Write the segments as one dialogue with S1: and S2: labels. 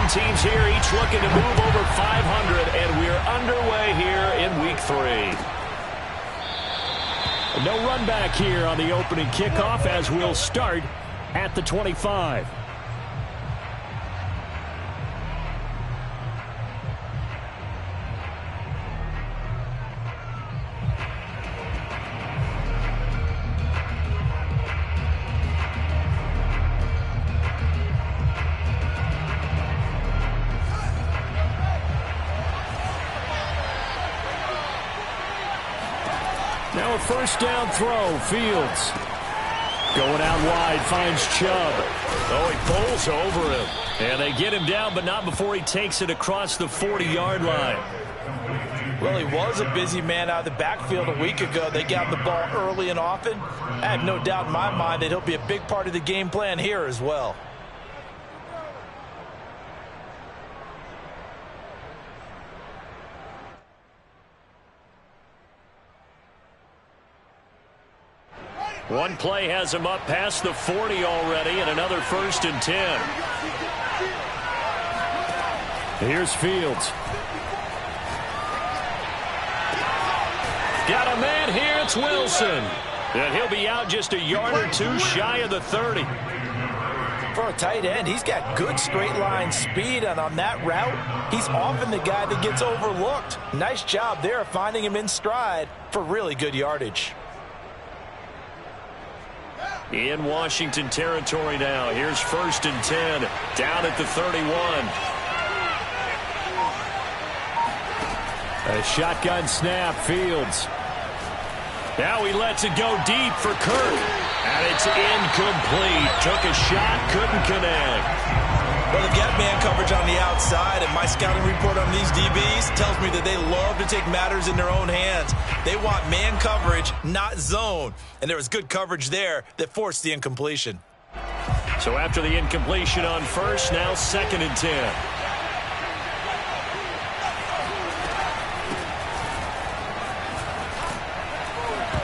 S1: Some teams here each looking to move over 500, and we're underway here in Week 3. No run back here on the opening kickoff as we'll start at the 25. Now a first down throw. Fields going out wide, finds Chubb. Oh, he pulls over him. And they get him down, but not before he takes it across the 40-yard line.
S2: Well, he was a busy man out of the backfield a week ago. They got the ball early and often. I have no doubt in my mind that he'll be a big part of the game plan here as well.
S1: One play has him up past the 40 already, and another 1st and 10. Here's Fields. Got a man here, it's Wilson. And he'll be out just a yard or two shy of the 30.
S2: For a tight end, he's got good straight line speed, and on that route, he's often the guy that gets overlooked. Nice job there of finding him in stride for really good yardage.
S1: In Washington territory now. Here's 1st and 10 down at the 31. A shotgun snap. Fields. Now he lets it go deep for Kirk. And it's incomplete. Took a shot, couldn't connect.
S2: Well, they've got man coverage on the outside, and my scouting report on these DBs tells me that they love to take matters in their own hands. They want man coverage, not zone. And there was good coverage there that forced the incompletion.
S1: So after the incompletion on first, now 2nd and 10.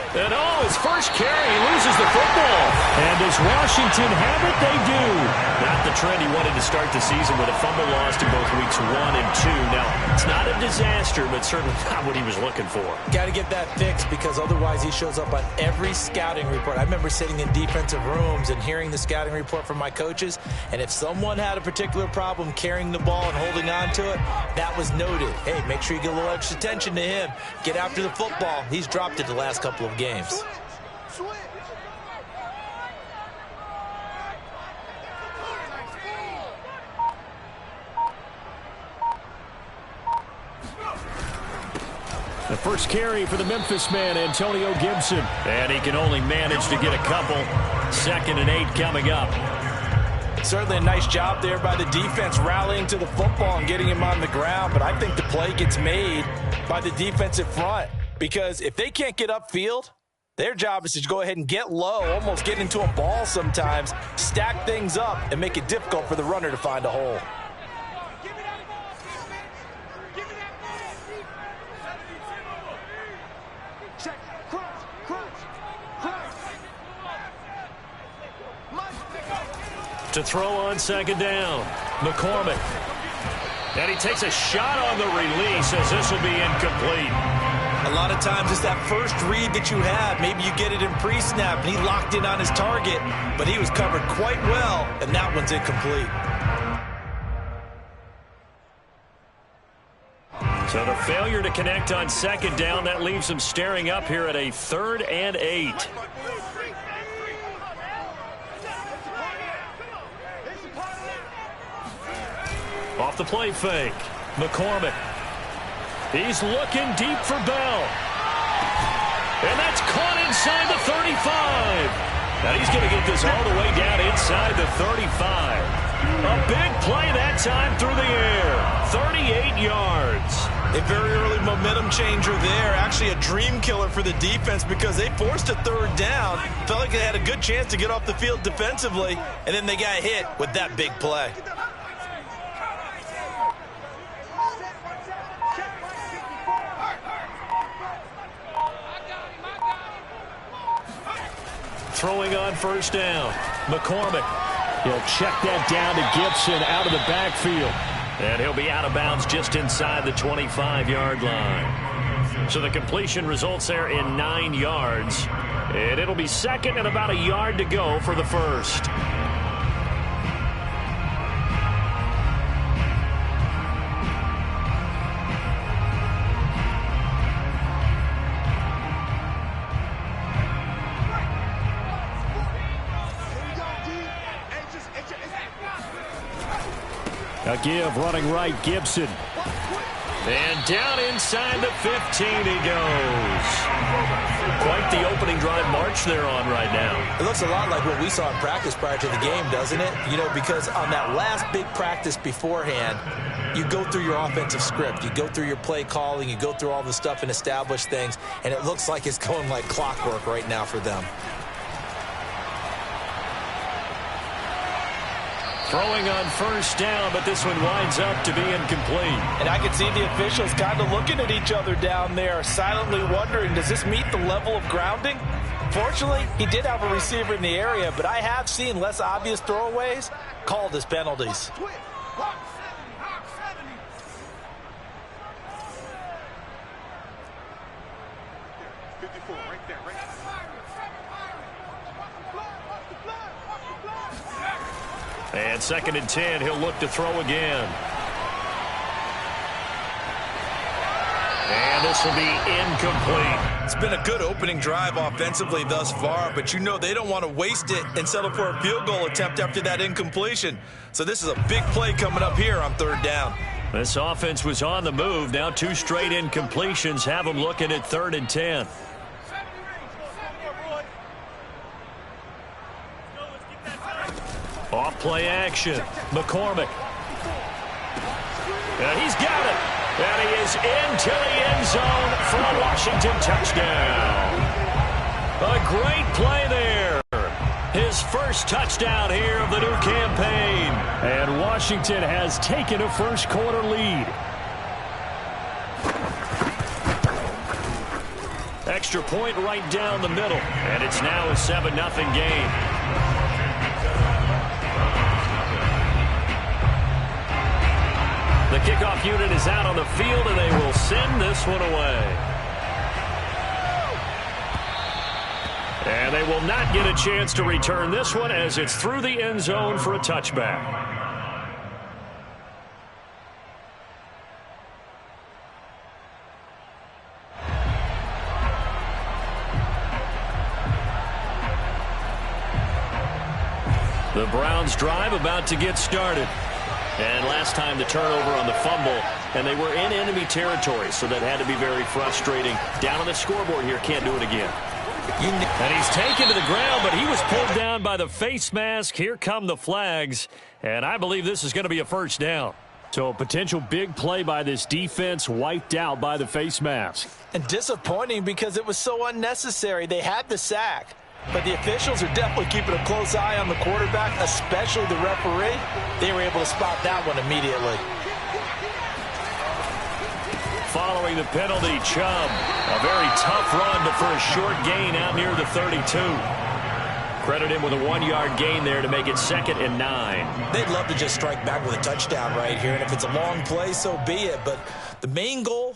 S1: And his first carry, he loses the football. And does Washington have it? They do. Not the trend he wanted to start the season with a fumble lost in both weeks 1 and 2. Now, it's not a disaster, but certainly not what he was looking for.
S2: Got to get that fixed because otherwise he shows up on every scouting report. I remember sitting in defensive rooms and hearing the scouting report from my coaches, and if someone had a particular problem carrying the ball and holding on to it, that was noted. Hey, make sure you get a little extra attention to him. Get after the football. He's dropped it the last couple of games.
S1: The first carry for the Memphis man, Antonio Gibson. And he can only manage to get a couple. 2nd and 8 coming up.
S2: Certainly a nice job there by the defense rallying to the football and getting him on the ground. But I think the play gets made by the defensive front. Because if they can't get upfield, their job is to go ahead and get low, almost get into a ball sometimes, stack things up, and make it difficult for the runner to find a hole.
S1: To throw on 2nd down, McCormick. And he takes a shot on the release as this will be incomplete.
S2: A lot of times it's that first read that you have. Maybe you get it in pre-snap, and he locked in on his target, but he was covered quite well, and that one's incomplete.
S1: So the failure to connect on 2nd down, that leaves him staring up here at a 3rd and 8. Off the play fake, McCormick. He's looking deep for Bell. And that's caught inside the 35. Now he's going to get this all the way down inside the 35. A big play that time through the air. 38 yards.
S2: A very early momentum changer there. Actually a dream killer for the defense because they forced a 3rd down. Felt like they had a good chance to get off the field defensively, and then they got hit with that big play.
S1: Throwing on 1st down, McCormick. He'll check that down to Gibson out of the backfield. And he'll be out of bounds just inside the 25-yard line. So the completion results there in 9 yards. And it'll be second and about a yard to go for the first. A give running right, Gibson. And down inside the 15 he goes. Quite the opening drive march they're on right now.
S2: It looks a lot like what we saw in practice prior to the game, doesn't it? You know, because on that last big practice beforehand, you go through your offensive script. You go through your play calling. You go through all the stuff and establish things. And it looks like it's going like clockwork right now for them.
S1: Throwing on first down, but this one winds up to be incomplete.
S2: And I can see the officials kind of looking at each other down there, silently wondering, does this meet the level of grounding? Fortunately, he did have a receiver in the area, but I have seen less obvious throwaways called as penalties.
S1: And second and 10, he'll look to throw again. And this will be incomplete.
S2: It's been a good opening drive offensively thus far, but you know they don't want to waste it and settle for a field goal attempt after that incompletion. So this is a big play coming up here on third down.
S1: This offense was on the move. Now 2 straight incompletions have them looking at third and 10. Off play action. McCormick. And he's got it. And he is into the end zone for a Washington touchdown. A great play there. His first touchdown here of the new campaign. And Washington has taken a first quarter lead. Extra point right down the middle. And it's now a 7-0 game. The kickoff unit is out on the field, and they will send this one away. And they will not get a chance to return this one as it's through the end zone for a touchback. The Browns drive about to get started. And last time the turnover on the fumble, and they were in enemy territory, so that had to be very frustrating. Down on the scoreboard here, can't do it again. And he's taken to the ground, but he was pulled down by the face mask. Here come the flags, and I believe this is going to be a first down. So a potential big play by this defense wiped out by the face mask.
S2: And disappointing because it was so unnecessary. They had the sack. But the officials are definitely keeping a close eye on the quarterback, especially the referee. They were able to spot that one immediately.
S1: Following the penalty, Chubb. A very tough run for a short gain out near the 32. Credit him with a 1-yard gain there to make it 2nd and 9.
S2: They'd love to just strike back with a touchdown right here, and if it's a long play, so be it. But the main goal,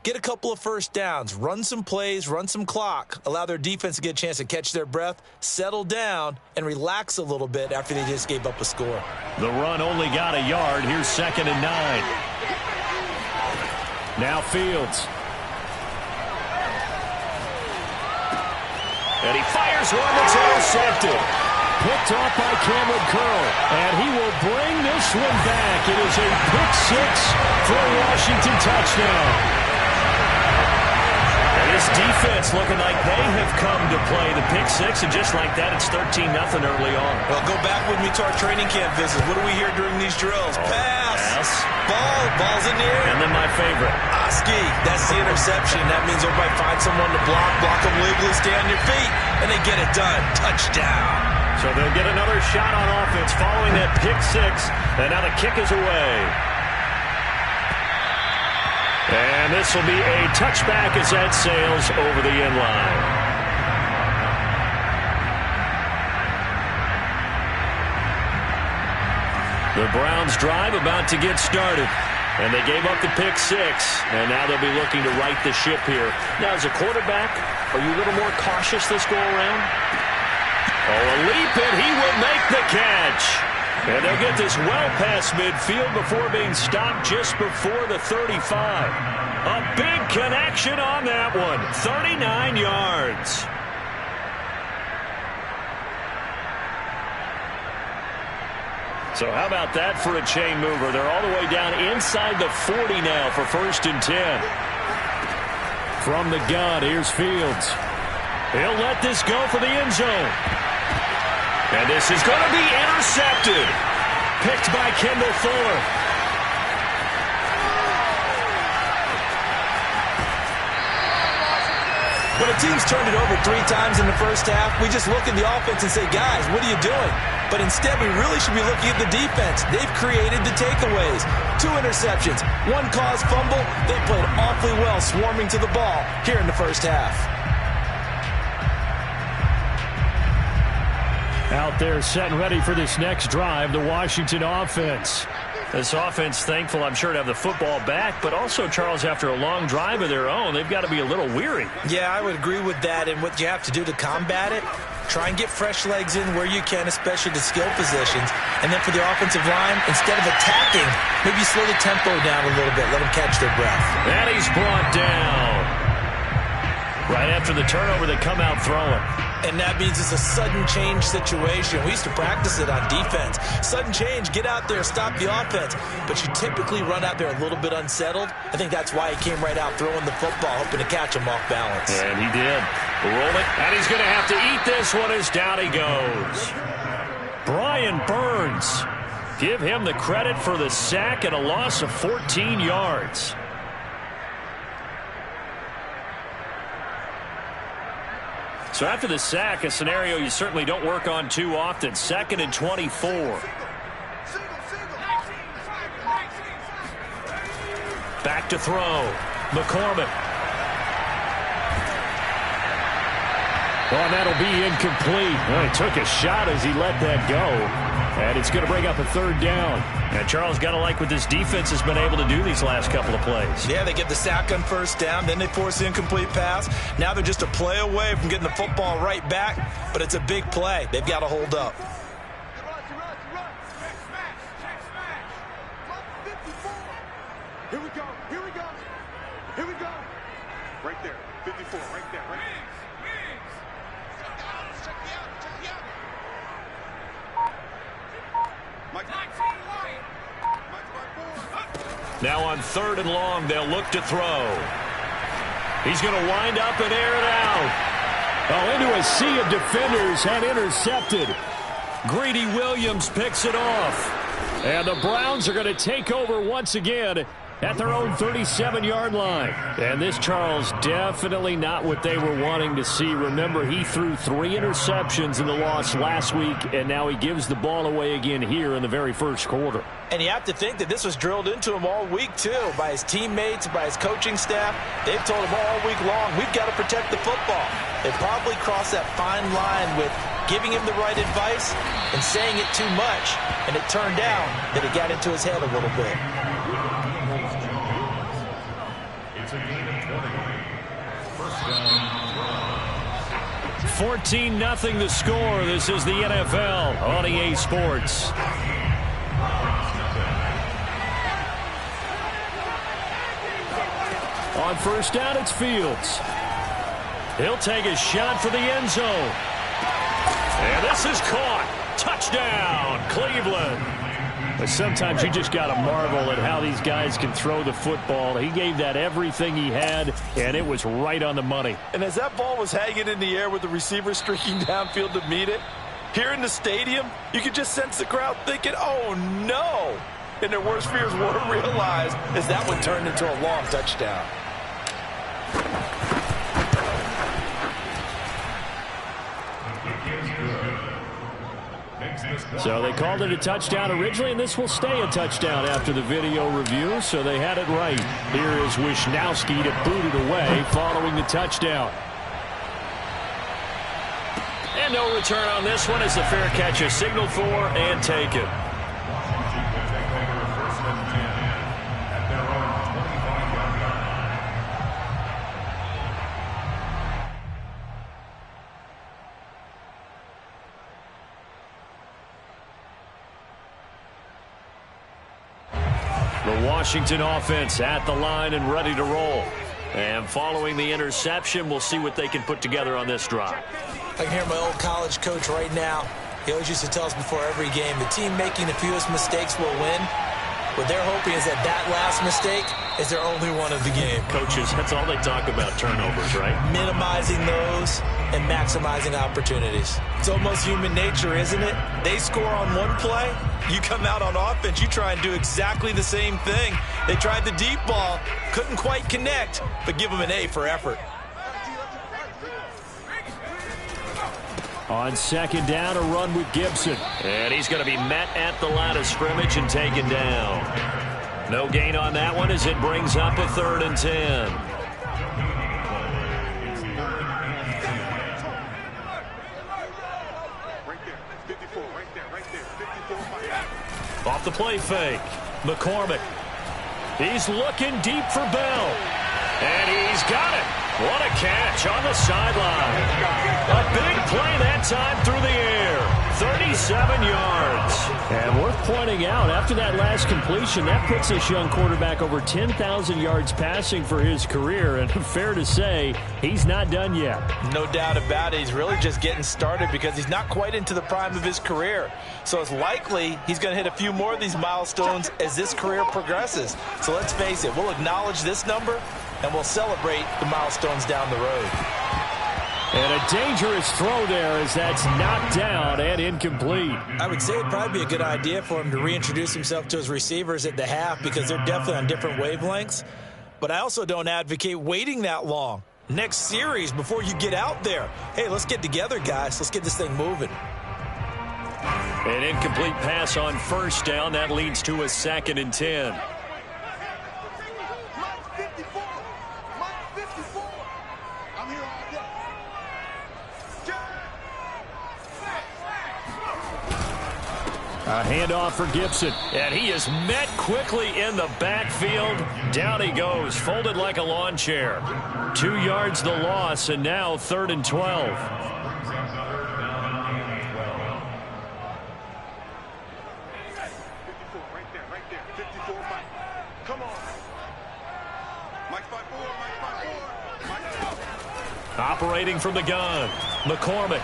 S2: get a couple of first downs, run some plays, run some clock, allow their defense to get a chance to catch their breath, settle down, and relax a little bit after they just gave up a score.
S1: The run only got a yard. Here's 2nd and 9. Now Fields. And he fires one that's intercepted. Picked off by Cameron Curl. And he will bring this one back. It is a pick 6 for a Washington touchdown. This defense looking like they have come to play the pick 6, and just like that, it's 13-0 early on.
S2: Well, go back with me to our training camp visits. What do we hear during these drills? Pass. Ball's in the air.
S1: And then my favorite.
S2: Oski, that's the interception. That means everybody find someone to block them legally, stay on your feet, and they get it done. Touchdown.
S1: So they'll get another shot on offense following that pick 6, and now the kick is away. And this will be a touchback as that sails over the end line. The Browns drive about to get started. And they gave up the pick 6. And now they'll be looking to right the ship here. Now, as a quarterback, are you a little more cautious this go-around? Oh, a leap, and he will make the catch. And they'll get this well past midfield before being stopped just before the 35. A big connection on that one. 39 yards. So how about that for a chain mover? They're all the way down inside the 40 now for 1st and 10. From the gun, here's Fields. He'll let this go for the end zone. And this is going to be intercepted. Picked by Kendall Fuller.
S2: When a team's turned it over 3 times in the first half, we just look at the offense and say, guys, what are you doing? But instead, we really should be looking at the defense. They've created the takeaways. 2 interceptions, 1 caused fumble. They played awfully well swarming to the ball here in the first half.
S1: Out there set and ready for this next drive, the Washington offense. This offense thankful, I'm sure, to have the football back, but also, Charles, after a long drive of their own, they've got to be a little weary.
S2: Yeah, I would agree with that, and what you have to do to combat it, try and get fresh legs in where you can, especially the skill positions. And then for the offensive line, instead of attacking, maybe slow the tempo down a little bit, let them catch their breath.
S1: And he's brought down. Right after the turnover, they come out throwing.
S2: And that means it's a sudden change situation. We used to practice it on defense. Sudden change, get out there, stop the offense. But you typically run out there a little bit unsettled. I think that's why he came right out throwing the football, hoping to catch him off balance.
S1: And he did. Rolling, and he's going to have to eat this one as down he goes. Brian Burns. Give him the credit for the sack and a loss of 14 yards. So after the sack, a scenario you certainly don't work on too often. 2nd and 24. Back to throw. McCormick. Well, that'll be incomplete. Well, he took a shot as he let that go. And it's going to bring up a 3rd down. And Charles, got to like what this defense has been able to do these last couple of plays.
S2: Yeah, they get the sack on 1st down, then they force the incomplete pass. Now they're just a play away from getting the football right back, but it's a big play. They've got to hold up.
S3: Here we go, here we go, here we go. Right there, 54, right there, right there.
S1: Now on 3rd and long, they'll look to throw. He's going to wind up and air it out. Oh, into a sea of defenders and intercepted. Greedy Williams picks it off. And the Browns are going to take over once again at their own 37-yard line. And this, Charles, definitely not what they were wanting to see. Remember, he threw 3 interceptions in the loss last week, and now he gives the ball away again here in the very first quarter.
S2: And you have to think that this was drilled into him all week, too, by his teammates, by his coaching staff. They've told him all week long, we've got to protect the football. They probably crossed that fine line with giving him the right advice and saying it too much. And it turned out that it got into his head a little bit.
S1: 14-0 the score. This is the NFL on EA Sports. On 1st down, it's Fields. He'll take a shot for the end zone. And this is caught. Touchdown, Cleveland. But sometimes you just got to marvel at how these guys can throw the football. He gave that everything he had, and it was right on the money.
S2: And as that ball was hanging in the air with the receiver streaking downfield to meet it, here in the stadium, you could just sense the crowd thinking, oh, no. And their worst fears weren't realized as that one turned into a long touchdown.
S1: So they called it a touchdown originally, and this will stay a touchdown after the video review, so they had it right. Here is Wisnowski to boot it away following the touchdown. And no return on this one as the fair catch is signaled for and taken. The Washington offense at the line and ready to roll. And following the interception, we'll see what they can put together on this drive.
S2: I can hear my old college coach right now. He always used to tell us before every game, the team making the fewest mistakes will win. What they're hoping is that last mistake is their only one of the game.
S1: Coaches, that's all they talk about, turnovers, right?
S2: Minimizing those and maximizing opportunities. It's almost human nature, isn't it? They score on one play, you come out on offense, you try and do exactly the same thing. They tried the deep ball, couldn't quite connect, but give them an A for effort.
S1: On second down, a run with Gibson. And he's going to be met at the line of scrimmage and taken down. No gain on that one as it brings up a 3rd and 10. Off the play fake, McCormick. He's looking deep for Bell. And he's got it. What a catch on the sideline. A big play that time through the air. 37 yards. And worth pointing out, after that last completion, that puts this young quarterback over 10,000 yards passing for his career. And fair to say, he's not done yet.
S2: No doubt about it. He's really just getting started because he's not quite into the prime of his career. So it's likely he's going to hit a few more of these milestones as this career progresses. So let's face it, we'll acknowledge this number and we'll celebrate the milestones down the road.
S1: And a dangerous throw there as that's knocked down and incomplete.
S2: I would say it'd probably be a good idea for him to reintroduce himself to his receivers at the half because they're definitely on different wavelengths. But I also don't advocate waiting that long. Next series before you get out there. Hey, let's get together, guys. Let's get this thing moving.
S1: An incomplete pass on first down. That leads to a 2nd and 10. A handoff for Gibson. And he is met quickly in the backfield. Down he goes, folded like a lawn chair. 2 yards the loss, and now 3rd and 12.
S3: Right there. 54, Mike. Come on. Mike 5-4.
S1: Operating from the gun, McCormick.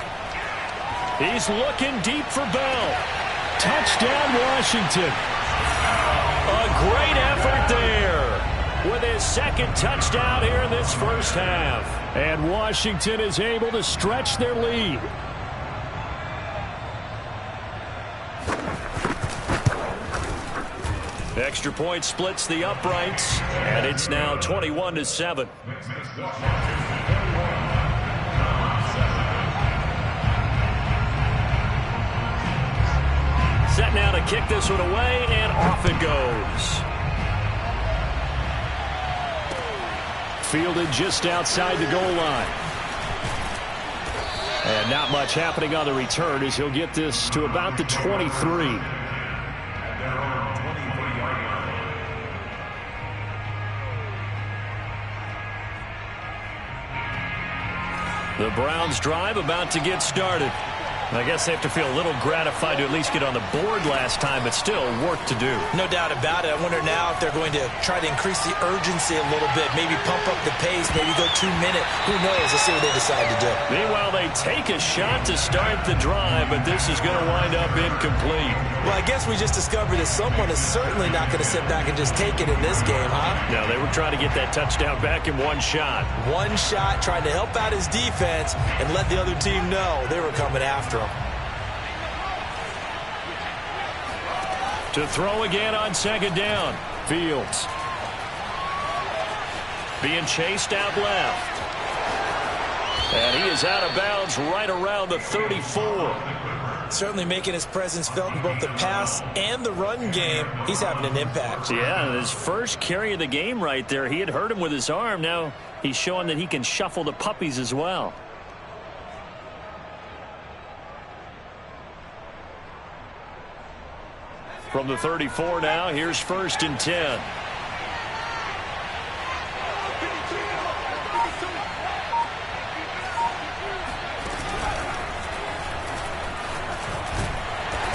S1: He's looking deep for Bell. Touchdown, Washington. A great effort there with his 2nd touchdown here in this first half. And Washington is able to stretch their lead. Extra point splits the uprights, and it's now 21-7. Set now to kick this one away, and off it goes. Fielded just outside the goal line. And not much happening on the return as he'll get this to about the 23. The Browns drive about to get started. I guess they have to feel a little gratified to at least get on the board last time, but still work to do.
S2: No doubt about it. I wonder now if they're going to try to increase the urgency a little bit, maybe pump up the pace, maybe go 2 minute. Who knows? Let's see what they decide to do.
S1: Meanwhile, they take a shot to start the drive, but this is going to wind up incomplete.
S2: Well, I guess we just discovered that someone is certainly not going to sit back and just take it in this game, huh?
S1: No, they were trying to get that touchdown back in one shot.
S2: One shot, trying to help out his defense and let the other team know they were coming after him.
S1: To throw again on second down. Fields. Being chased out left. And he is out of bounds right around the 34.
S2: Certainly making his presence felt in both the pass and the run game. He's having an impact.
S1: Yeah, his first carry of the game right there. He had hurt him with his arm. Now he's showing that he can shuffle the puppies as well. From the 34 now, here's 1st and 10.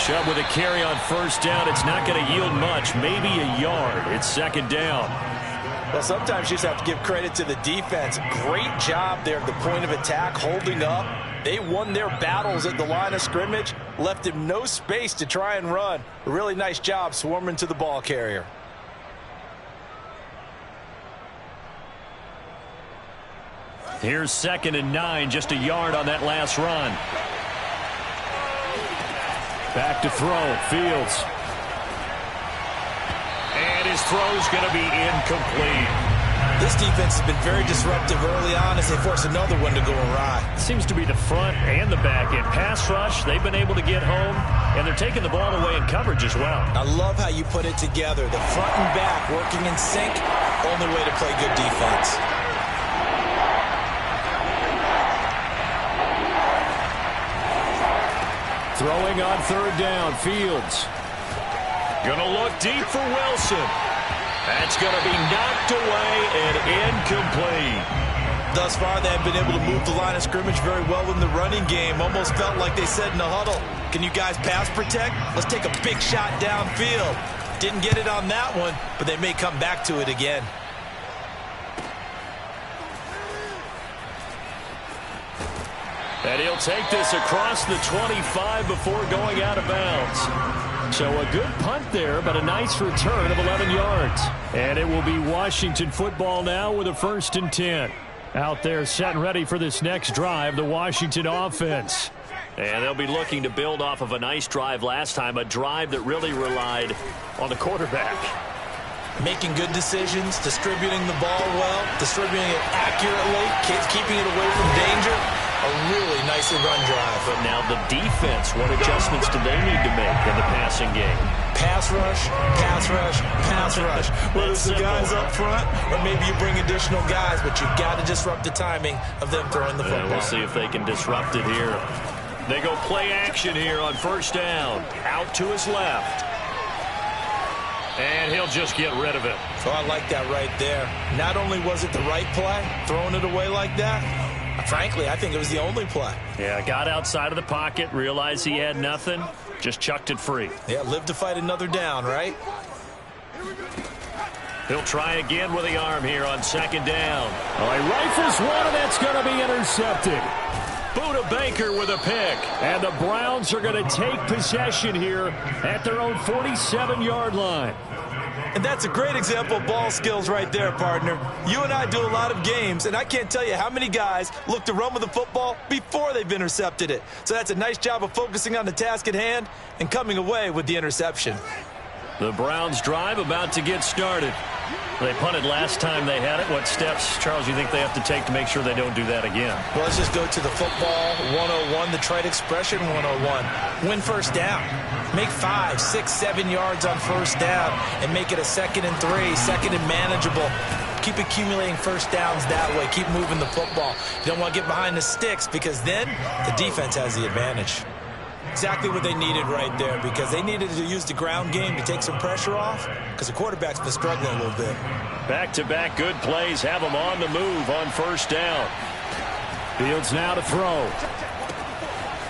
S1: Chubb with a carry on first down. It's not going to yield much, maybe a yard. It's second down.
S2: Well, sometimes you just have to give credit to the defense. Great job there at the point of attack, holding up. They won their battles at the line of scrimmage, left him no space to try and run. A really nice job swarming to the ball carrier.
S1: Here's 2nd and 9, just a yard on that last run. Back to throw, Fields. And his throw's going to be incomplete.
S2: This defense has been very disruptive early on as they force another one to go awry.
S1: Seems to be the front and the back end. Pass rush, they've been able to get home, and they're taking the ball away in coverage as well.
S2: I love how you put it together. The front and back working in sync, only way to play good defense.
S1: Throwing on 3rd down, Fields. Gonna look deep for Wilson. That's gonna be knocked away and incomplete.
S2: Thus far, they have been able to move the line of scrimmage very well in the running game. Almost felt like they said in the huddle, can you guys pass protect? Let's take a big shot downfield. Didn't get it on that one, but they may come back to it again.
S1: And he'll take this across the 25 before going out of bounds. So a good punt there, but a nice return of 11 yards. And it will be Washington football now with a 1st and 10. Out there set and ready for this next drive, the Washington offense. And they'll be looking to build off of a nice drive last time, a drive that really relied on the quarterback.
S2: Making good decisions, distributing the ball well, distributing it accurately, keeping it away from danger. A really nicely run drive.
S1: But now the defense, what adjustments do they need to make in the passing game?
S2: Pass rush, pass rush, pass rush. Whether it's the guys up front or maybe you bring additional guys, but you've got to disrupt the timing of them throwing the football.
S1: We'll see if they can disrupt it here. They go play action here on 1st down. Out to his left. And he'll just get rid of it.
S2: So I like that right there. Not only was it the right play, throwing it away like that, frankly, I think it was the only play.
S1: Yeah, got outside of the pocket, realized he had nothing, just chucked it free.
S2: Yeah, live to fight another down, right?
S1: He'll try again with the arm here on 2nd down. Oh, he rifles one, and that's going to be intercepted. Buda Baker with a pick. And the Browns are going to take possession here at their own 47-yard line.
S2: And that's a great example of ball skills right there, partner. You and I do a lot of games, and I can't tell you how many guys look to run with the football before they've intercepted it. So that's a nice job of focusing on the task at hand and coming away with the interception.
S1: The Browns drive about to get started. They punted last time they had it. What steps, Charles, you think they have to take to make sure they don't do that again?
S2: Well, let's just go to the football 101, the trite expression 101. Win 1st down. Make 5, 6, 7 yards on 1st down and make it a 2nd and 3, 2nd and manageable. Keep accumulating 1st downs that way. Keep moving the football. You don't want to get behind the sticks because then the defense has the advantage. Exactly what they needed right there because they needed to use the ground game to take some pressure off because the quarterback's been struggling a little bit.
S1: Back-to-back good plays have them on the move on 1st down. Fields now to throw.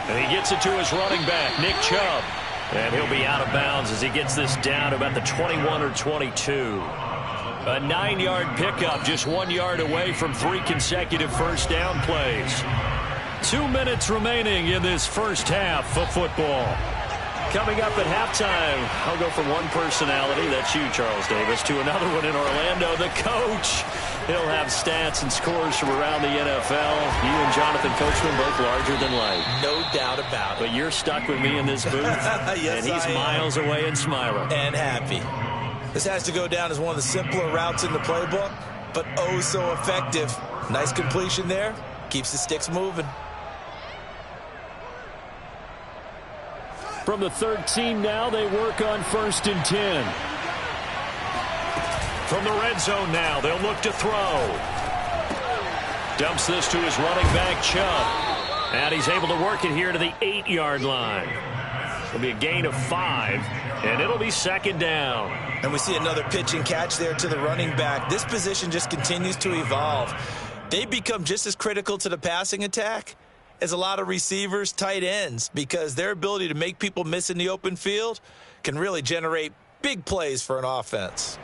S1: And he gets it to his running back, Nick Chubb. And he'll be out of bounds as he gets this down to about the 21 or 22. A 9-yard pickup, just 1 yard away from 3 consecutive 1st down plays. 2 minutes remaining in this 1st half of football. Coming up at halftime, I'll go from one personality, that's you, Charles Davis, to another one in Orlando, the coach. He'll have stats and scores from around the NFL. You and Jonathan Coachman both larger than life.
S2: No doubt about it.
S1: But you're stuck with me in this booth,
S2: yes,
S1: and he's miles away and smiling.
S2: And happy. This has to go down as one of the simpler routes in the playbook, but oh so effective. Nice completion there. Keeps the sticks moving.
S1: From the 13 now, they work on 1st and 10. From the red zone now, they'll look to throw. Dumps this to his running back, Chubb. And he's able to work it here to the 8-yard line. It'll be a gain of 5, and it'll be 2nd down.
S2: And we see another pitch and catch there to the running back. This position just continues to evolve. They become just as critical to the passing attack is a lot of receivers, tight ends, because their ability to make people miss in the open field can really generate big plays for an offense.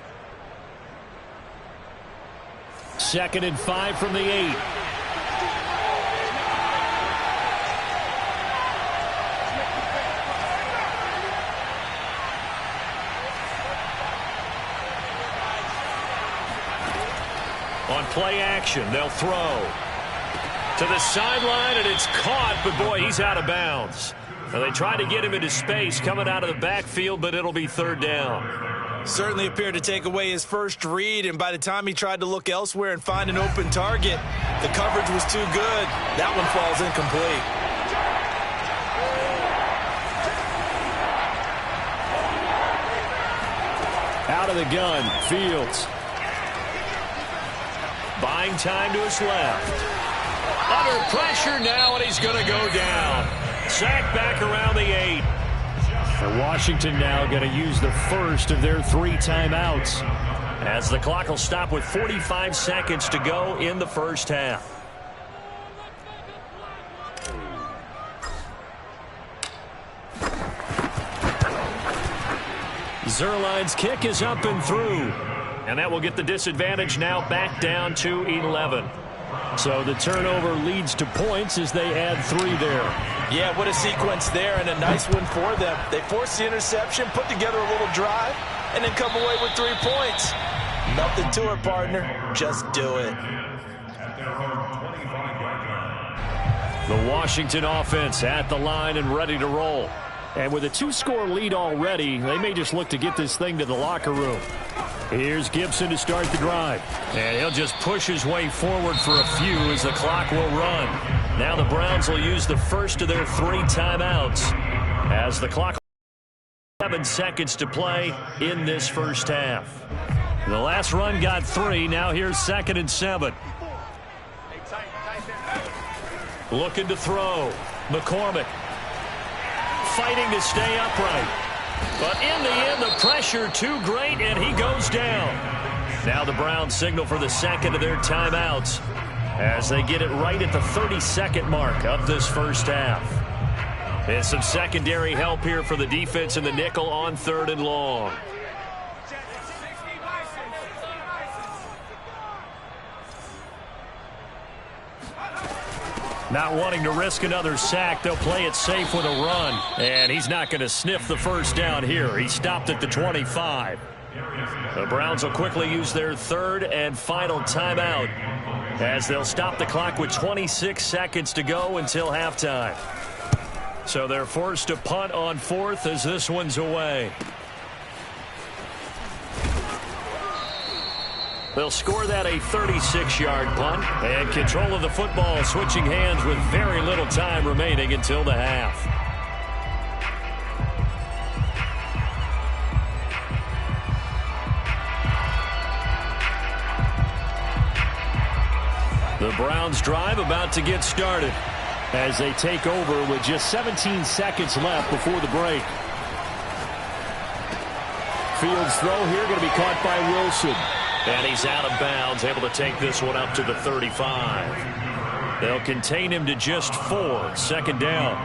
S1: 2nd and 5 from the 8. On play action, they'll throw to the sideline, and it's caught, but boy, he's out of bounds. Now, they tried to get him into space coming out of the backfield, but it'll be 3rd down.
S2: Certainly appeared to take away his first read, and by the time he tried to look elsewhere and find an open target, the coverage was too good. That one falls incomplete.
S1: Out of the gun, Fields. Buying time to his left. Under pressure now, and he's going to go down. Sacked back around the 8. For Washington now going to use the first of their 3 timeouts, as the clock will stop with 45 seconds to go in the first half. Zuerlein's kick is up and through. And that will get the disadvantage now back down to 11. So the turnover leads to points as they add 3 there.
S2: Yeah, what a sequence there, and a nice one for them. They forced the interception, put together a little drive, and then come away with 3 points. Nothing to it, partner. Just do it.
S1: The Washington offense at the line and ready to roll. And with a 2-score lead already, they may just look to get this thing to the locker room. Here's Gibson to start the drive. And he'll just push his way forward for a few as the clock will run. Now the Browns will use the first of their 3 timeouts as the clock 7 seconds to play in this first half. The last run got 3. Now here's 2nd and 7. Looking to throw. McCormick fighting to stay upright. But in the end, the pressure too great, and he goes down. Now the Browns signal for the 2nd of their timeouts as they get it right at the 32nd mark of this first half. And some secondary help here for the defense in the nickel on 3rd and long. Not wanting to risk another sack, they'll play it safe with a run. And he's not going to sniff the first down here. He stopped at the 25. The Browns will quickly use their 3rd and final timeout as they'll stop the clock with 26 seconds to go until halftime. So they're forced to punt on 4th as this one's away. They'll score that a 36-yard punt, and control of the football switching hands with very little time remaining until the half. The Browns drive about to get started as they take over with just 17 seconds left before the break. Fields throw here going to be caught by Wilson. And he's out of bounds, able to take this one up to the 35. They'll contain him to just 4. 2nd down.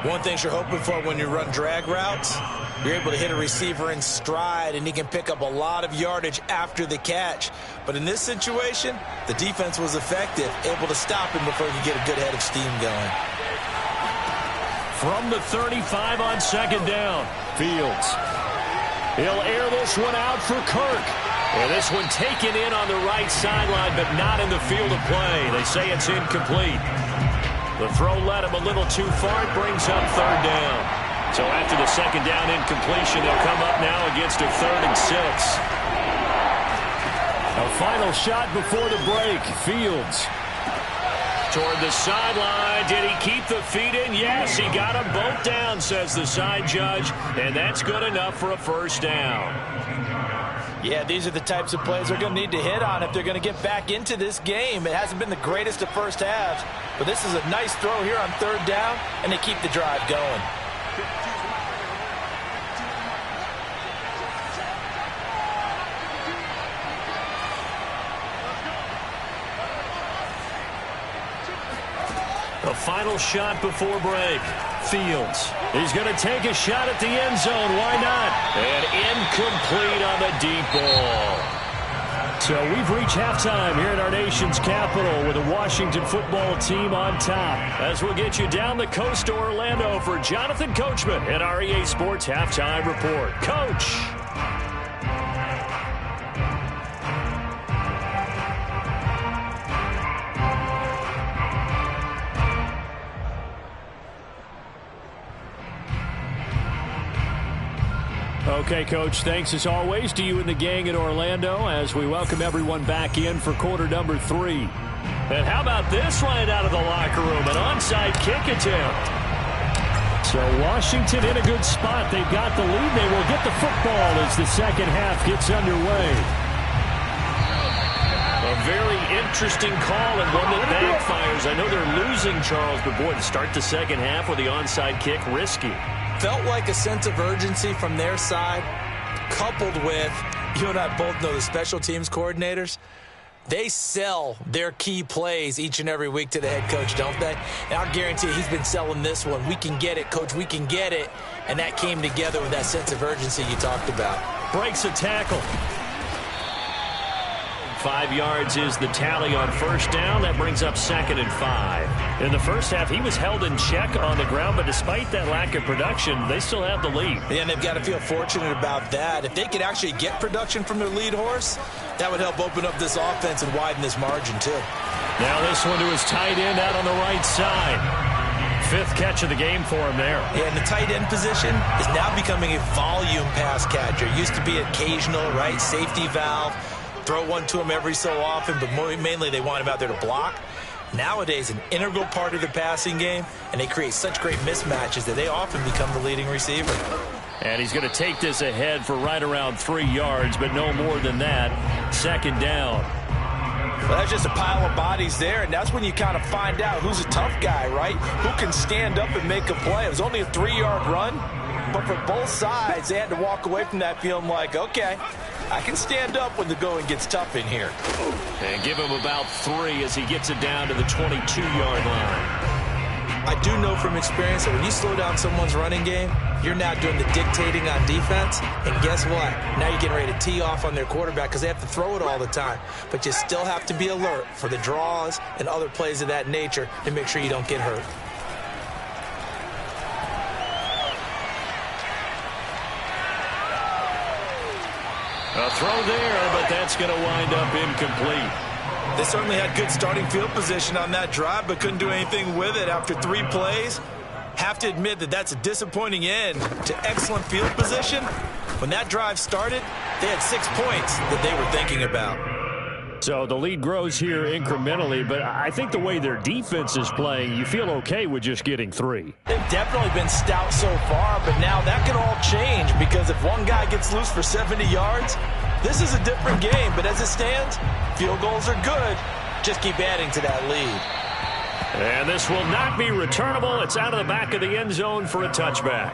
S2: One thing you're hoping for when you run drag routes, you're able to hit a receiver in stride, and he can pick up a lot of yardage after the catch. But in this situation, the defense was effective, able to stop him before he could get a good head of steam going.
S1: From the 35 on 2nd down, Fields. He'll air this one out for Kirk. And this one taken in on the right sideline, but not in the field of play. They say it's incomplete. The throw led him a little too far. It brings up 3rd down. So after the 2nd down incompletion, they'll come up now against a 3rd and 6. A final shot before the break. Fields. Toward the sideline. Did he keep the feet in? Yes, he got them both down, says the side judge. And that's good enough for a 1st down.
S2: Yeah, these are the types of plays they're going to need to hit on if they're going to get back into this game. It hasn't been the greatest of first halves, but this is a nice throw here on 3rd down, and they keep the drive going.
S1: A final shot before break. Fields. He's going to take a shot at the end zone. Why not? And incomplete on the deep ball. So we've reached halftime here in our nation's capital with the Washington football team on top. As we'll get you down the coast to Orlando for Jonathan Coachman and our EA Sports Halftime Report. Coach. Okay, Coach, thanks as always to you and the gang in Orlando as we welcome everyone back in for quarter number 3. And how about this right out of the locker room, an onside kick attempt. So Washington in a good spot. They've got the lead. They will get the football as the second half gets underway. A very interesting call and one that backfires. I know they're losing, Charles, but boy, to start the second half with the onside kick, risky.
S2: Felt like a sense of urgency from their side, coupled with, you and I both know the special teams coordinators, they sell their key plays each and every week to the head coach, don't they? And I'll guarantee you he's been selling this one. We can get it, Coach, we can get it. And that came together with that sense of urgency you talked about.
S1: Breaks a tackle. 5 yards is the tally on first down. That brings up 2nd and 5. In the first half, he was held in check on the ground, but despite that lack of production, they still have the lead.
S2: Yeah, and they've got to feel fortunate about that. If they could actually get production from their lead horse, that would help open up this offense and widen this margin, too.
S1: Now this one to his tight end out on the right side. 5th catch of the game for him there.
S2: Yeah, and the tight end position is now becoming a volume pass catcher. It used to be occasional, right, safety valve. Throw one to him every so often, but mainly they want him out there to block. Nowadays, an integral part of the passing game, and they create such great mismatches that they often become the leading receiver.
S1: And he's going to take this ahead for right around 3 yards, but no more than that. 2nd down.
S2: Well, that's just a pile of bodies there, and that's when you kind of find out who's a tough guy, right? Who can stand up and make a play. It was only a 3-yard run, but for both sides, they had to walk away from that feeling like, okay, I can stand up when the going gets tough in here.
S1: And give him about 3 as he gets it down to the 22-yard line.
S2: I do know from experience that when you slow down someone's running game, you're now doing the dictating on defense. And guess what? Now you're getting ready to tee off on their quarterback because they have to throw it all the time. But you still have to be alert for the draws and other plays of that nature to make sure you don't get hurt.
S1: A throw there, but that's going to wind up incomplete.
S2: They certainly had good starting field position on that drive, but couldn't do anything with it after 3 plays. Have to admit that that's a disappointing end to excellent field position. When that drive started, they had 6 points that they were thinking about.
S1: So the lead grows here incrementally, but I think the way their defense is playing, you feel okay with just getting 3.
S2: They've definitely been stout so far, but now that could all change because if one guy gets loose for 70 yards, this is a different game. But as it stands, field goals are good. Just keep adding to that lead.
S1: And this will not be returnable. It's out of the back of the end zone for a touchback.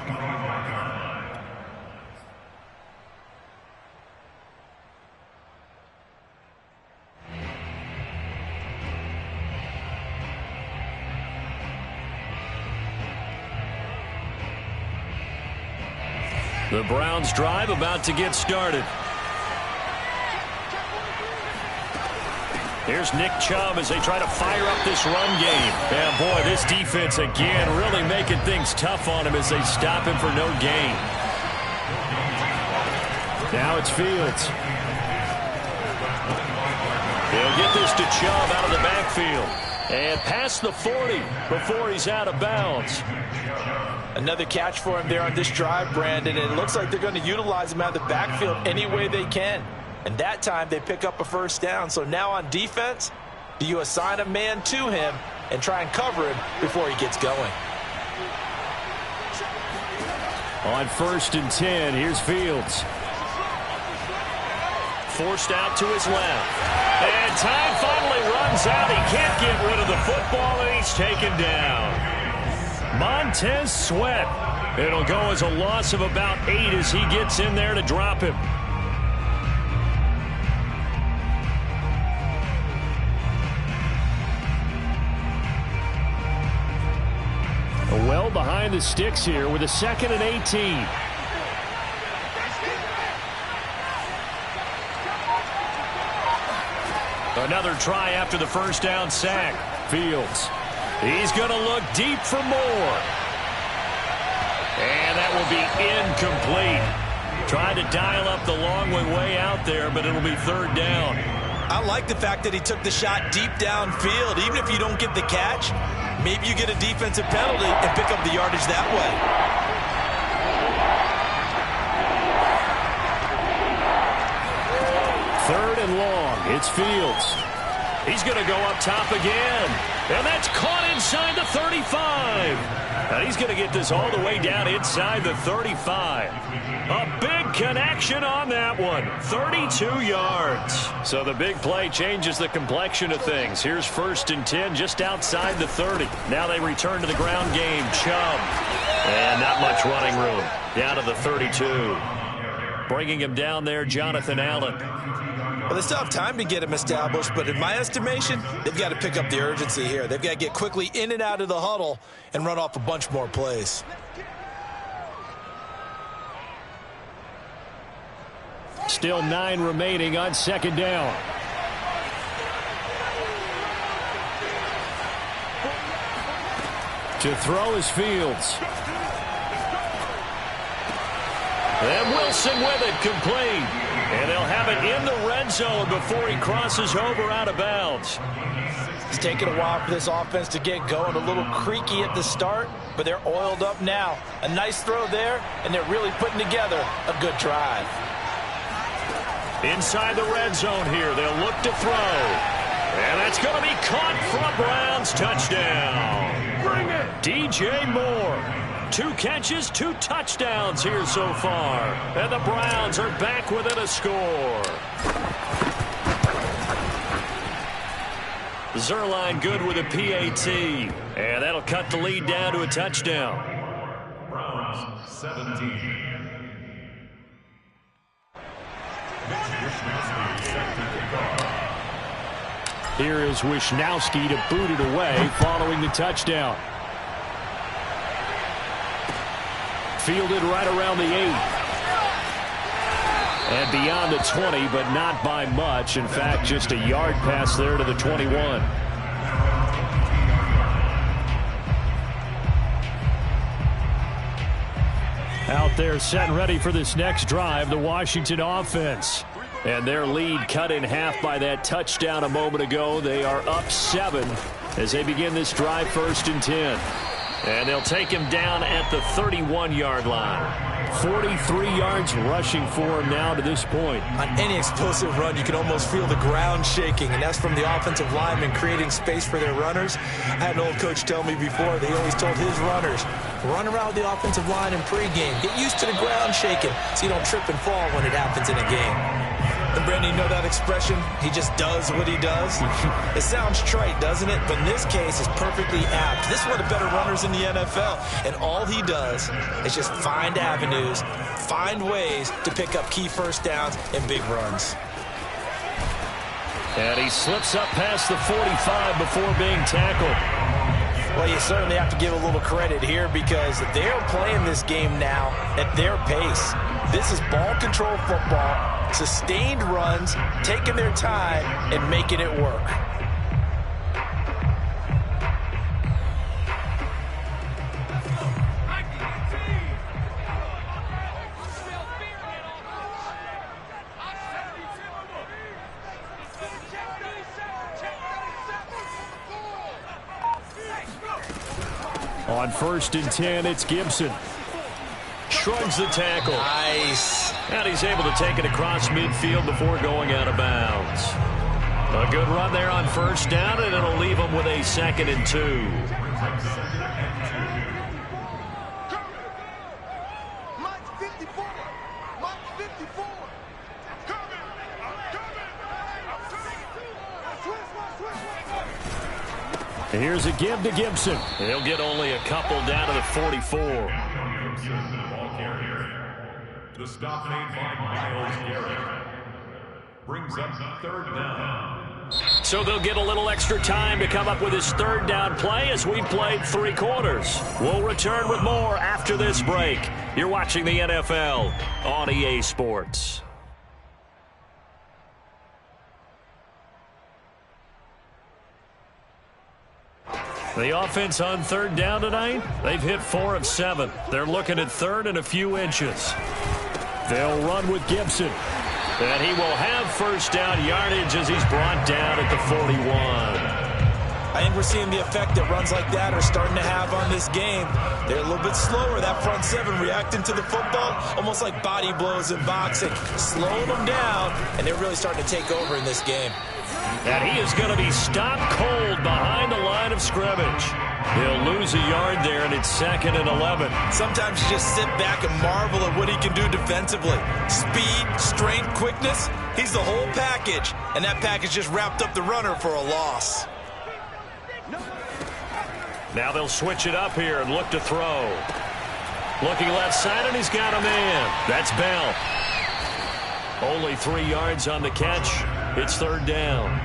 S1: The Browns drive about to get started. Here's Nick Chubb as they try to fire up this run game. And boy, this defense again really making things tough on him as they stop him for no gain. Now it's Fields. He'll get this to Chubb out of the backfield. And past the 40 before he's out of bounds.
S2: Another catch for him there on this drive, Brandon, and it looks like they're going to utilize him out of the backfield any way they can. And that time they pick up a first down. So now on defense, do you assign a man to him and try and cover him before he gets going?
S1: On 1st and 10, here's Fields. Forced out to his left. And time finally runs out. He can't get rid of the football, and he's taken down. Montez Sweat. It'll go as a loss of about 8 as he gets in there to drop him. go behind the sticks here with a 2nd and 18. Another try after the first down sack. Fields. He's going to look deep for more. And that will be incomplete. Trying to dial up the long way out there, but it'll be 3rd down.
S2: I like the fact that he took the shot deep downfield. Even if you don't get the catch, maybe you get a defensive penalty and pick up the yardage that way.
S1: 3rd and long. It's Fields. He's going to go up top again. And that's caught inside the 35. And he's going to get this all the way down inside the 35. A big connection on that one. 32 yards. So the big play changes the complexion of things. Here's 1st and 10 just outside the 30. Now they return to the ground game. Chubb. And not much running room. Down to the 32. Bringing him down there, Jonathan Allen.
S2: Well, they still have time to get him established, but in my estimation, they've got to pick up the urgency here. They've got to get quickly in and out of the huddle and run off a bunch more plays.
S1: Still 9 remaining on 2nd down. To throw is Fields. And Wilson with it, complete. And they'll have it in the red zone before he crosses over out of bounds.
S2: It's taken a while for this offense to get going. A little creaky at the start, but they're oiled up now. A nice throw there, and they're really putting together a good drive.
S1: Inside the red zone here, they'll look to throw. And that's going to be caught for a Browns touchdown. Bring it! DJ Moore. 2 catches, 2 touchdowns here so far. And the Browns are back within a score. Zuerlein good with a PAT. And that'll cut the lead down to a touchdown.
S4: Browns 17.
S1: Here is Wishnowsky to boot it away following the touchdown. Fielded right around the 8. And beyond the 20, but not by much. In fact, just a yard pass there to the 21. Out there set and ready for this next drive, the Washington offense. And their lead cut in half by that touchdown a moment ago. They are up 7 as they begin this drive, 1st and 10. And they'll take him down at the 31-yard line. 43 yards rushing for him now to this point.
S2: On any explosive run, you can almost feel the ground shaking, and that's from the offensive linemen creating space for their runners. I had an old coach tell me before, they always told his runners, run around the offensive line in pregame. Get used to the ground shaking so you don't trip and fall when it happens in a game. And Brandon, you know that expression? He just does what he does. It sounds trite, doesn't it? But in this case, it's perfectly apt. This is one of the better runners in the NFL. And all he does is just find avenues, find ways to pick up key 1st downs and big runs.
S1: And he slips up past the 45 before being tackled.
S2: Well, you certainly have to give a little credit here because they're playing this game now at their pace. This is ball control football, sustained runs, taking their time and making it work.
S1: On 1st and 10, it's Gibson. Shrugs the tackle.
S2: Nice.
S1: And he's able to take it across midfield before going out of bounds. A good run there on 1st down, and it'll leave him with a 2nd and 2. Here's a give to Gibson. He'll get only a couple down to the 44.
S4: Gibson, ball carrier. The stop made by Myles Garrett brings up 3rd down.
S1: So they'll get a little extra time to come up with his third down play as we played 3 quarters. We'll return with more after this break. You're watching the NFL on EA Sports. The offense on third down tonight, they've hit 4 of 7. They're looking at third and a few inches. They'll run with Gibson. And he will have first down yardage as he's brought down at the 41.
S2: I think we're seeing the effect that runs like that are starting to have on this game. They're a little bit slower, that front 7, reacting to the football, almost like body blows in boxing, slowing them down, and they're really starting to take over in this game.
S1: And he is going to be stopped cold behind the line of scrimmage. He'll lose a yard there, and it's 2nd and 11.
S2: Sometimes you just sit back and marvel at what he can do defensively. Speed, strength, quickness, he's the whole package. And that package just wrapped up the runner for a loss.
S1: Now they'll switch it up here and look to throw. Looking left side, and he's got a man. That's Bell. Only 3 yards on the catch. It's third down.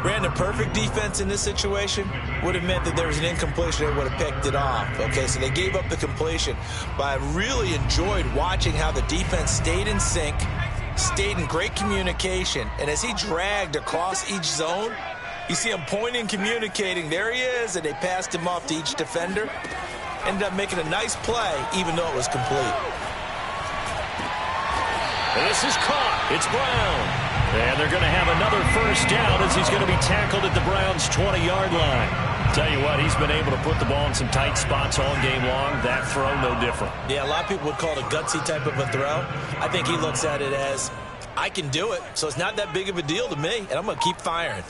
S2: Brandon, perfect defense in this situation would have meant that there was an incompletion. They would have picked it off. Okay, so they gave up the completion. But I really enjoyed watching how the defense stayed in sync, stayed in great communication. And as he dragged across each zone, you see him pointing, communicating. There he is, and they passed him off to each defender. Ended up making a nice play, even though it was complete.
S1: And this is caught. It's Brown. And they're going to have another first down as he's going to be tackled at the Browns' 20-yard line. Tell you what, he's been able to put the ball in some tight spots all game long. That throw, no different.
S2: Yeah, a lot of people would call it a gutsy type of a throw. I think he looks at it as, I can do it, so it's not that big of a deal to me, and I'm going to keep firing.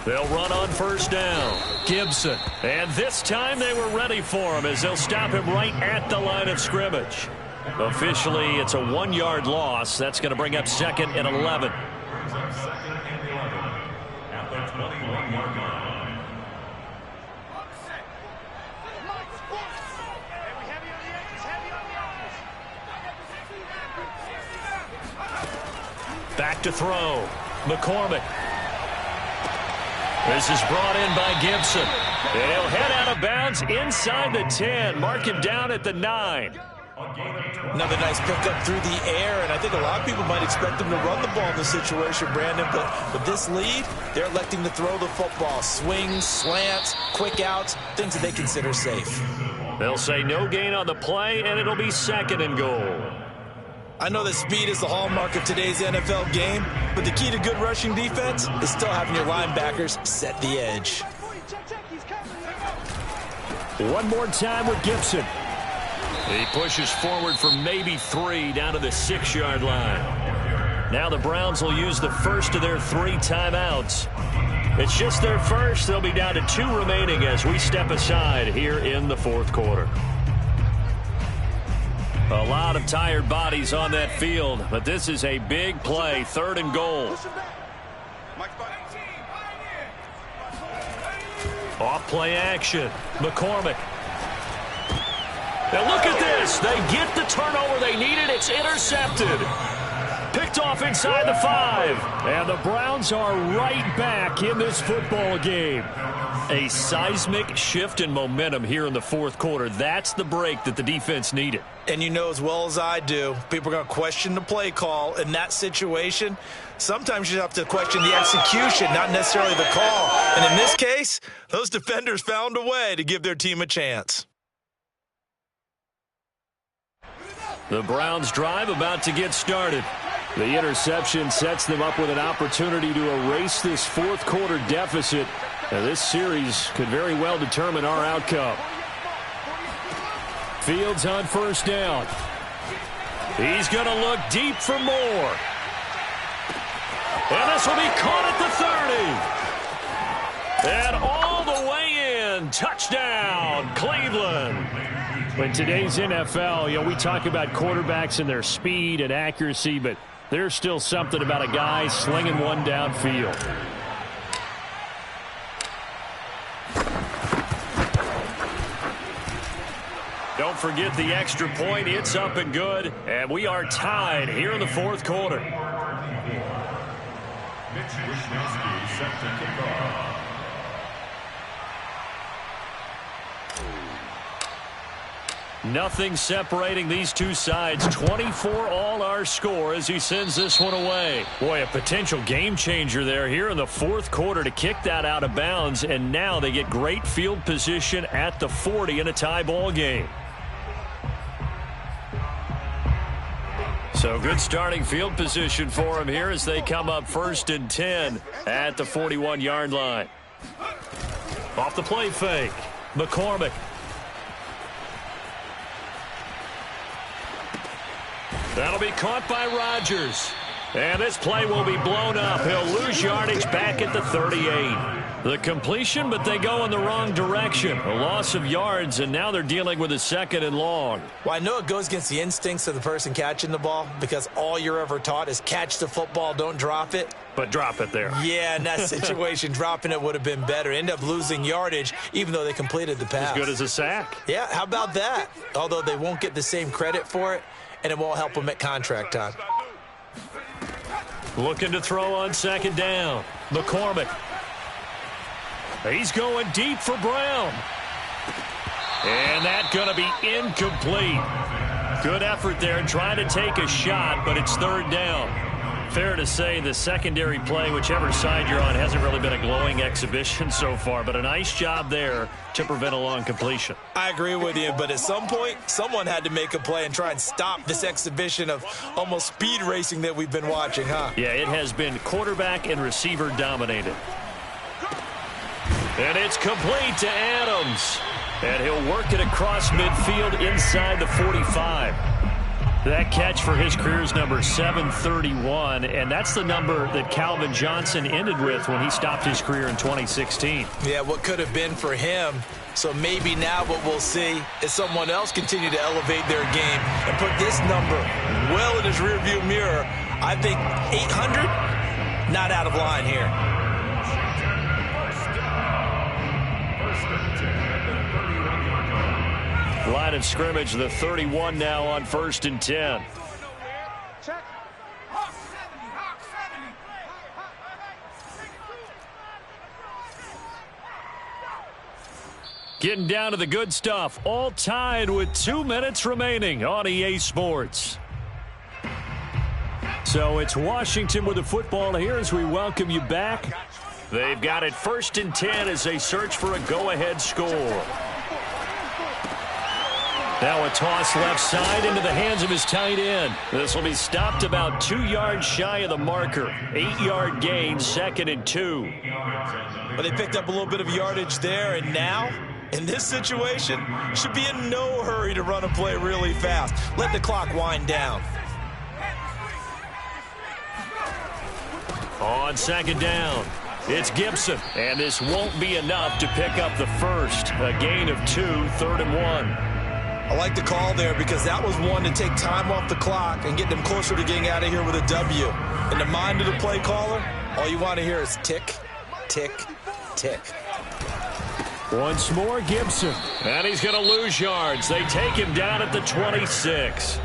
S1: They'll run on first down. Gibson. And this time they were ready for him as they'll stop him right at the line of scrimmage. Officially, it's a 1-yard loss. That's going to bring up 2nd and 11.
S4: 2nd and 11 at the 21-yard line.
S1: Back to throw. McCormick. This is brought in by Gibson. And he'll head out of bounds inside the 10. Mark him down at the 9.
S2: Another nice pickup through the air, and I think a lot of people might expect them to run the ball in this situation, Brandon, but with this lead, they're electing to throw the football. Swings, slants, quick outs, things that they consider safe.
S1: They'll say no gain on the play, and it'll be 2nd and goal.
S2: I know that speed is the hallmark of today's NFL game, but the key to good rushing defense is still having your linebackers set the edge.
S1: One more time with Gibson. He pushes forward for maybe 3 down to the 6-yard line. Now the Browns will use the first of their 3 timeouts. It's just their first. They'll be down to 2 remaining as we step aside here in the 4th quarter. A lot of tired bodies on that field, but this is a big play, 3rd and goal. Off play action. McCormick. Now look at this. They get the turnover they needed. It's intercepted. Picked off inside the 5. And the Browns are right back in this football game. A seismic shift in momentum here in the 4th quarter. That's the break that the defense needed.
S2: And you know as well as I do, people are going to question the play call in that situation. Sometimes you have to question the execution, not necessarily the call. And in this case, those defenders found a way to give their team a chance.
S1: The Browns drive about to get started. The interception sets them up with an opportunity to erase this 4th quarter deficit. Now this series could very well determine our outcome. Fields on first down. He's going to look deep for more. And this will be caught at the 30. And all the way in. Touchdown, Cleveland. In today's NFL, we talk about quarterbacks and their speed and accuracy, but there's still something about a guy slinging one downfield. Don't forget the extra point. It's up and good, and we are tied here in the 4th quarter.
S4: Wisniewski set to kick off.
S1: Nothing separating these two sides. 24 all our score as he sends this one away. Boy, a potential game changer there here in the fourth quarter to kick that out of bounds, and now they get great field position at the 40 in a tie ball game. So good starting field position for them here as they come up 1st and 10 at the 41-yard line. Off the play fake, McCormick. That'll be caught by Rodgers. And this play will be blown up. He'll lose yardage back at the 38. The completion, but they go in the wrong direction. A loss of yards, and now they're dealing with a 2nd and long.
S2: Well, I know it goes against the instincts of the person catching the ball because all you're ever taught is catch the football, don't drop it.
S1: But drop it there.
S2: Yeah, in that situation, dropping it would have been better. End up losing yardage, even though they completed the pass.
S1: As good as a sack.
S2: Yeah, how about that? Although they won't get the same credit for it, and it won't help them at contract time.
S1: Looking to throw on 2nd down. McCormick. He's going deep for Brown. And that's going to be incomplete. Good effort there trying to take a shot, but it's 3rd down. Fair to say the secondary play, whichever side you're on, hasn't really been a glowing exhibition so far, but a nice job there to prevent a long completion.
S2: I agree with you, but at some point, someone had to make a play and try and stop this exhibition of almost speed racing that we've been watching, huh?
S1: Yeah, it has been quarterback and receiver dominated. And it's complete to Adams. And he'll work it across midfield inside the 45. That catch for his career's number 731, and that's the number that Calvin Johnson ended with when he stopped his career in 2016.
S2: Yeah, what could have been for him. So maybe now what we'll see is someone else continue to elevate their game and put this number well in his rearview mirror. I think 800, not out of line here.
S1: Line of scrimmage, the 31 now on 1st and 10. Getting down to the good stuff, all tied with 2 minutes remaining on EA Sports. So it's Washington with the football here as we welcome you back. They've got it 1st and 10 as they search for a go-ahead score. Now a toss left side into the hands of his tight end. This will be stopped about 2 yards shy of the marker. 8-yard gain, 2nd and 2.
S2: But they picked up a little bit of yardage there, and now, in this situation, should be in no hurry to run a play really fast. Let the clock wind down.
S1: On 2nd down, it's Gibson. And this won't be enough to pick up the first. A gain of 2, 3rd and 1.
S2: I like the call there because that was one to take time off the clock and get them closer to getting out of here with a W. In the mind of the play caller, all you want to hear is tick, tick, tick.
S1: Once more, Gibson. And he's going to lose yards. They take him down at the 26.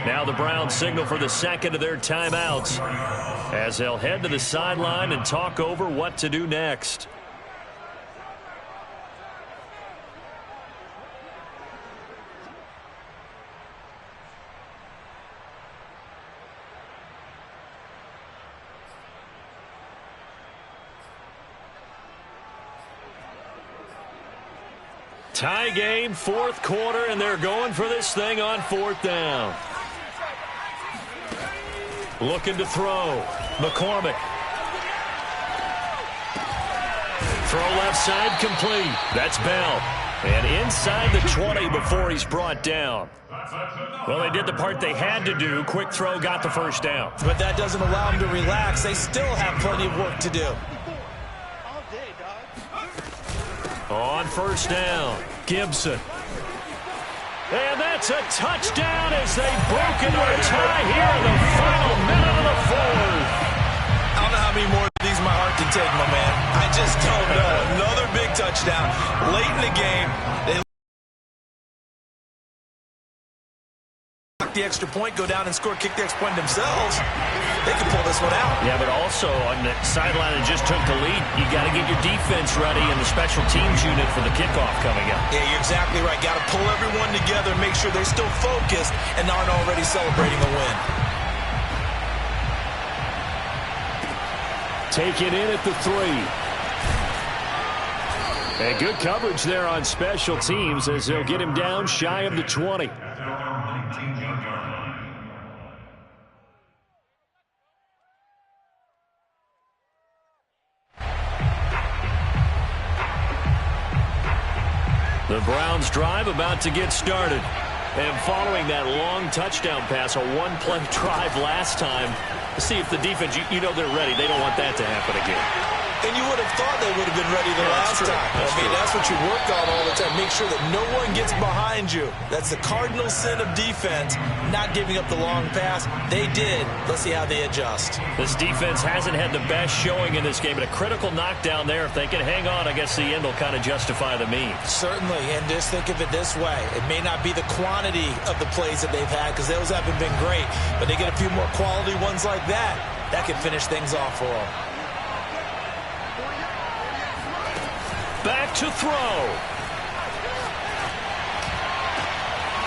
S1: Now the Browns signal for the 2nd of their timeouts as they'll head to the sideline and talk over what to do next. Tie game, 4th quarter, and they're going for this thing on 4th down. Looking to throw. McCormick. Throw left side complete. That's Bell. And inside the 20 before he's brought down. Well, they did the part they had to do. Quick throw, got the 1st down.
S2: But that doesn't allow them to relax. They still have plenty of work to do.
S1: On 1st down, Gibson. And that's a touchdown as they've broken our tie here in the final minute of the 4th.
S2: I don't know how many more of these my heart can take, my man. I just don't know. Another big touchdown late in the game. They mark the extra point, go down and score, kick the extra point themselves, they can pull this one out.
S1: Yeah, but also on the sideline that just took the lead, you got to get your defense ready and the special teams unit for the kickoff coming up.
S2: Yeah, you're exactly right. Got to pull everyone together, make sure they're still focused and aren't already celebrating a win.
S1: Take it in at the 3. And good coverage there on special teams as they'll get him down shy of the 20. The Browns drive about to get started. And following that long touchdown pass, a one-play drive last time, to see if the defense, you know they're ready. They don't want that to happen again.
S2: And you would have thought they would have been ready the last time. That's what you work on all the time. Make sure that no one gets behind you. That's the cardinal sin of defense, not giving up the long pass. They did. Let's see how they adjust.
S1: This defense hasn't had the best showing in this game, but a critical knockdown there. If they can hang on, I guess the end will kind of justify the means.
S2: Certainly, and just think of it this way. It may not be the quantity of the plays that they've had because those haven't been great, but they get a few more quality ones like that. That can finish things off for them.
S1: Back to throw.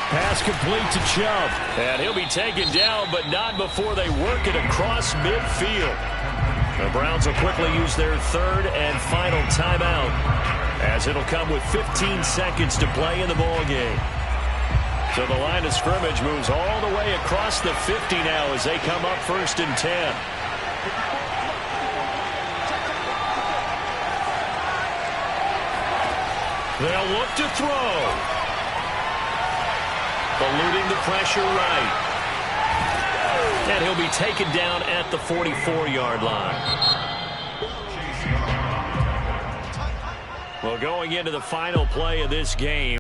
S1: Pass complete to Chubb. And he'll be taken down, but not before they work it across midfield. The Browns will quickly use their third and final timeout, as it'll come with 15 seconds to play in the ball game. So the line of scrimmage moves all the way across the 50 now as they come up 1st and 10. They'll look to throw. Eluding the pressure right. And he'll be taken down at the 44-yard line. Well, going into the final play of this game,